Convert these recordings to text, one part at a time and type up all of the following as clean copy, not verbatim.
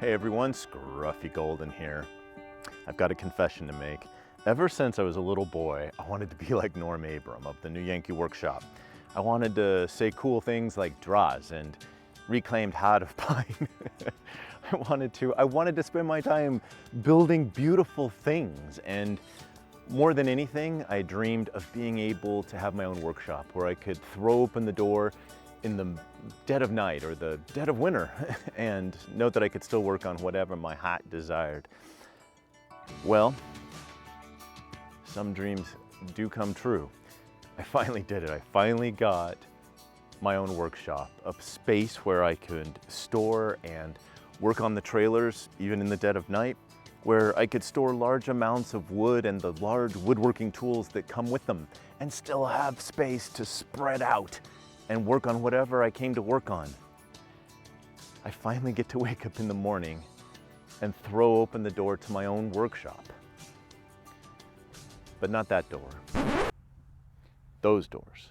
Hey everyone, Scruffy Golden here. I've got a confession to make. Ever since I was a little boy, I wanted to be like Norm Abram of the New Yankee Workshop. I wanted to say cool things like draws and reclaimed heart of pine. I wanted to spend my time building beautiful things, and more than anything, I dreamed of being able to have my own workshop where I could throw open the door in the dead of night or the dead of winter and know that I could still work on whatever my heart desired. Well, some dreams do come true. I finally did it. I finally got my own workshop, a space where I could store and work on the trailers even in the dead of night, where I could store large amounts of wood and the large woodworking tools that come with them and still have space to spread out and work on whatever I came to work on. I finally get to wake up in the morning and throw open the door to my own workshop. But not that door. Those doors.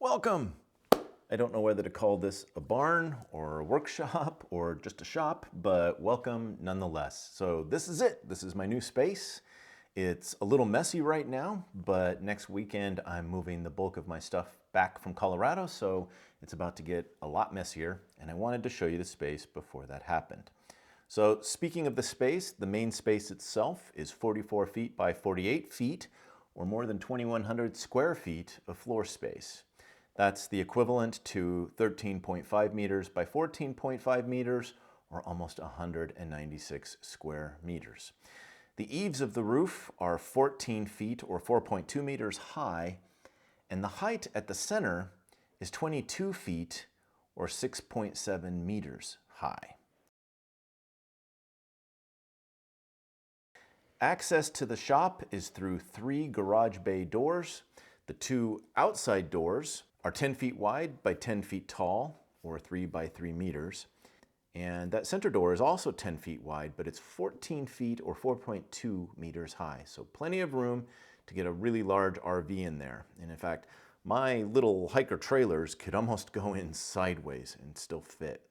Welcome! I don't know whether to call this a barn or a workshop or just a shop, but welcome nonetheless. So this is it. This is my new space. It's a little messy right now, but next weekend I'm moving the bulk of my stuff back from Colorado, so it's about to get a lot messier, and I wanted to show you the space before that happened. So speaking of the space, the main space itself is 44 feet by 48 feet, or more than 2,100 square feet of floor space. That's the equivalent to 13.5 meters by 14.5 meters, or almost 196 square meters. The eaves of the roof are 14 feet or 4.2 meters high, and the height at the center is 22 feet or 6.7 meters high. Access to the shop is through 3 garage bay doors. The 2 outside doors are 10 feet wide by 10 feet tall, or 3 by 3 meters. And that center door is also 10 feet wide, but it's 14 feet or 4.2 meters high. So plenty of room to get a really large RV in there. And in fact, my little hiker trailers could almost go in sideways and still fit.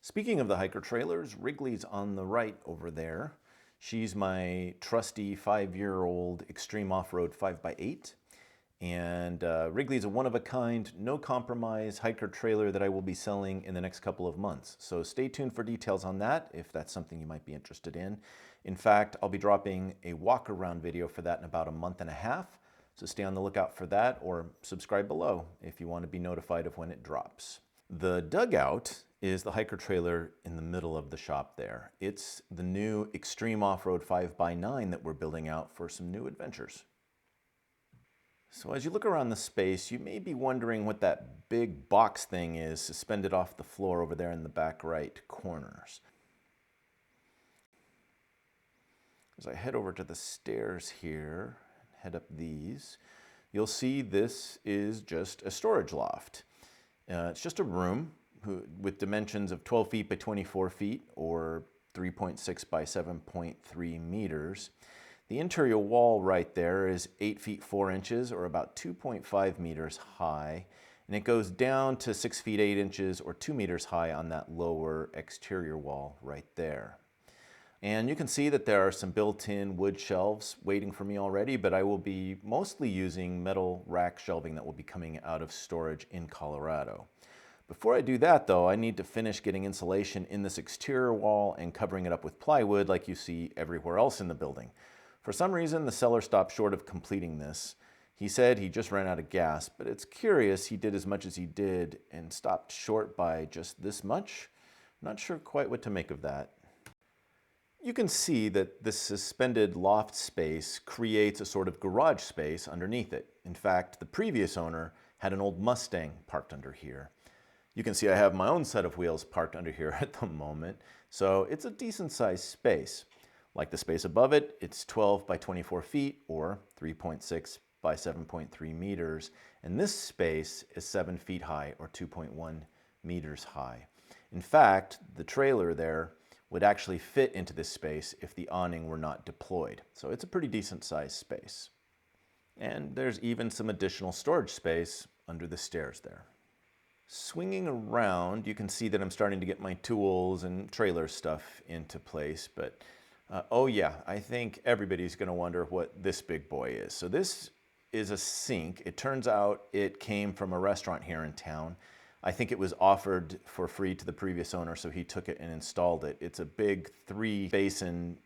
Speaking of the hiker trailers, Wrigley's on the right over there. She's my trusty 5-year-old Extreme Off-Road 5x8. And Wrigley's a one-of-a-kind, no-compromise hiker trailer that I will be selling in the next couple of months. So stay tuned for details on that if that's something you might be interested in. In fact, I'll be dropping a walk-around video for that in about a month and a half. So stay on the lookout for that, or subscribe below if you want to be notified of when it drops. The dugout is the hiker trailer in the middle of the shop there. It's the new Extreme Off-Road 5x9 that we're building out for some new adventures. So as you look around the space, you may be wondering what that big box thing is suspended off the floor over there in the back right corners. As I head over to the stairs here, head up these, you'll see this is just a storage loft. It's just a room with dimensions of 12 feet by 24 feet, or 3.6 by 7.3 meters. The interior wall right there is 8 feet 4 inches, or about 2.5 meters high, and it goes down to 6 feet 8 inches, or 2 meters high on that lower exterior wall right there. And you can see that there are some built-in wood shelves waiting for me already, but I will be mostly using metal rack shelving that will be coming out of storage in Colorado. Before I do that though, I need to finish getting insulation in this exterior wall and covering it up with plywood like you see everywhere else in the building. For some reason, the seller stopped short of completing this. He said he just ran out of gas, but it's curious he did as much as he did and stopped short by just this much. Not sure quite what to make of that. You can see that this suspended loft space creates a sort of garage space underneath it. In fact, the previous owner Had an old Mustang parked under here. You can see I have my own set of wheels parked under here at the moment, so it's a decent sized space. Like the space above it, it's 12 by 24 feet or 3.6 by 7.3 meters, and this space is 7 feet high or 2.1 meters high. In fact, the trailer there would actually fit into this space if the awning were not deployed, so it's a pretty decent sized space. And there's even some additional storage space under the stairs there. Swinging around, you can see that I'm starting to get my tools and trailer stuff into place, but oh yeah, I think everybody's gonna wonder what this big boy is. So this is a sink. It turns out it came from a restaurant here in town. I think it was offered for free to the previous owner, so he took it and installed it. It's a big 3-basin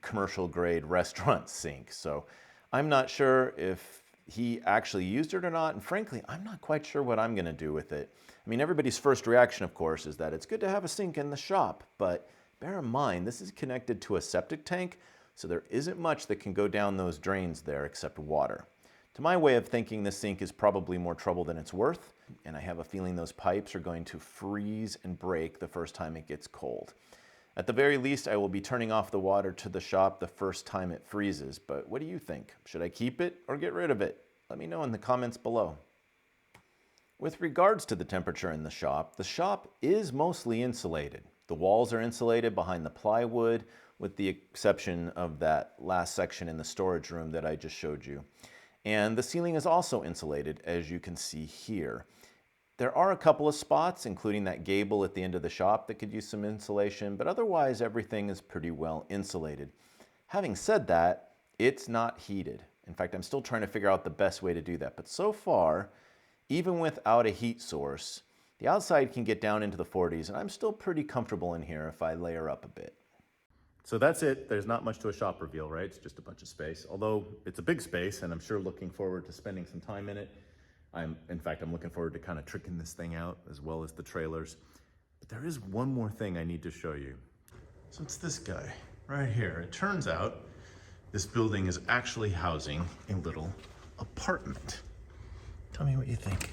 commercial grade restaurant sink. So I'm not sure if he actually used it or not, and frankly, I'm not quite sure what I'm gonna do with it. I mean, everybody's first reaction, of course, is that it's good to have a sink in the shop, but bear in mind, this is connected to a septic tank, so there isn't much that can go down those drains there except water. To my way of thinking, this sink is probably more trouble than it's worth, and I have a feeling those pipes are going to freeze and break the first time it gets cold. At the very least, I will be turning off the water to the shop the first time it freezes, but what do you think? Should I keep it or get rid of it? Let me know in the comments below. With regards to the temperature in the shop is mostly insulated. The walls are insulated behind the plywood, with the exception of that last section in the storage room that I just showed you. And the ceiling is also insulated, as you can see here. There are a couple of spots, including that gable at the end of the shop, that could use some insulation, but otherwise everything is pretty well insulated. Having said that, it's not heated. In fact, I'm still trying to figure out the best way to do that. But so far, even without a heat source, the outside can get down into the 40s, and I'm still pretty comfortable in here if I layer up a bit. So that's it. There's not much to a shop reveal, right? It's just a bunch of space, although it's a big space, and I'm sure looking forward to spending some time in it. In fact, I'm looking forward to kind of tricking this thing out, as well as the trailers. But there is one more thing I need to show you. So it's this guy right here. It turns out this building is actually housing a little apartment. Tell me what you think.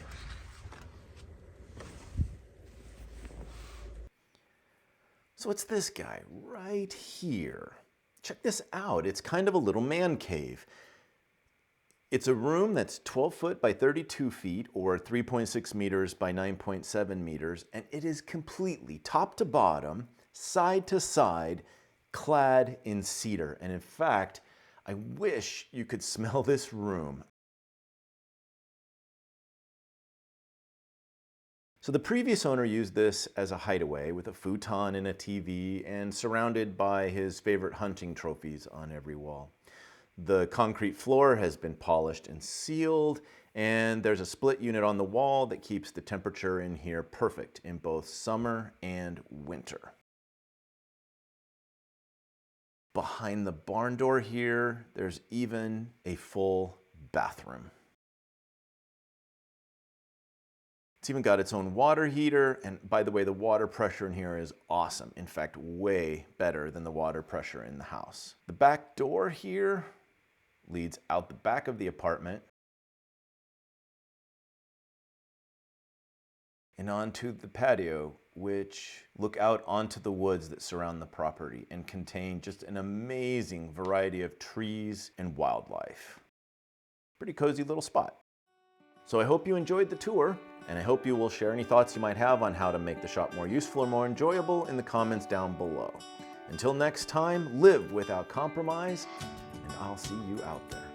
So it's this guy right here. Check this out. It's kind of a little man cave. It's a room that's 12 foot by 32 feet or 3.6 meters by 9.7 meters, and it is completely top to bottom, side to side, clad in cedar. And in fact, I wish you could smell this room. So the previous owner used this as a hideaway with a futon and a TV and surrounded by his favorite hunting trophies on every wall. The concrete floor has been polished and sealed, and there's a split unit on the wall that keeps the temperature in here perfect in both summer and winter. Behind the barn door here, there's even a full bathroom. It's even got its own water heater, and by the way, the water pressure in here is awesome. In fact, way better than the water pressure in the house. The back door here leads out the back of the apartment and onto the patio, which look out onto the woods that surround the property and contain just an amazing variety of trees and wildlife. Pretty cozy little spot. So I hope you enjoyed the tour, and I hope you will share any thoughts you might have on how to make the shop more useful or more enjoyable in the comments down below. Until next time, live without compromise, and I'll see you out there.